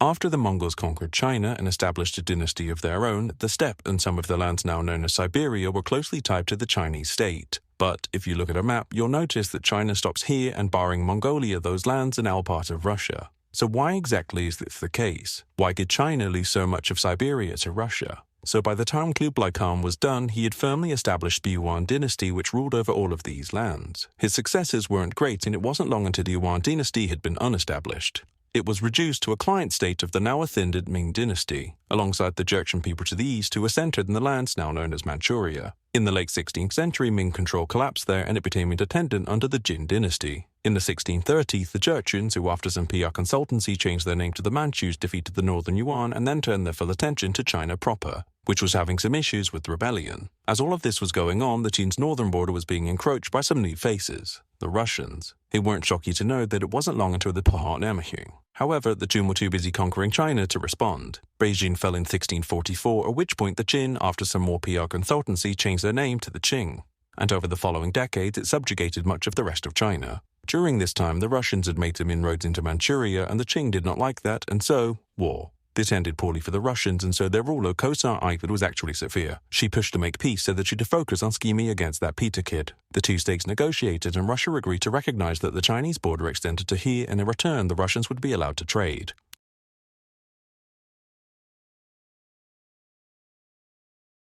After the Mongols conquered China and established a dynasty of their own, the steppe and some of the lands now known as Siberia were closely tied to the Chinese state. But if you look at a map, you'll notice that China stops here, and barring Mongolia, those lands are now part of Russia. So why exactly is this the case? Why did China lose so much of Siberia to Russia? So by the time Kublai Khan was done, he had firmly established the Yuan dynasty, which ruled over all of these lands. His successors weren't great, and it wasn't long until the Yuan dynasty had been unestablished. It was reduced to a client state of the now ascendant Ming dynasty, alongside the Jurchen people to the east who were centered in the lands now known as Manchuria. In the late 16th century, Ming control collapsed there and it became independent under the Jin dynasty. In the 1630s, the Jurchens, who after some PR consultancy changed their name to the Manchus, defeated the northern Yuan and then turned their full attention to China proper, which was having some issues with rebellion. As all of this was going on, the Qin's northern border was being encroached by some new faces, the Russians. It weren't shocking to know that it wasn't long until the Pohar Nemahung. However, the Qin were too busy conquering China to respond. Beijing fell in 1644, at which point the Qin, after some more PR consultancy, changed their name to the Qing. And over the following decades, it subjugated much of the rest of China. During this time, the Russians had made some inroads into Manchuria, and the Qing did not like that, and so, war. This ended poorly for the Russians, and so their ruler, Khosar Ivad, was actually Sophia. She pushed to make peace so that she could focus on scheming against that Peter kid. The two states negotiated, and Russia agreed to recognize that the Chinese border extended to here, and in return the Russians would be allowed to trade.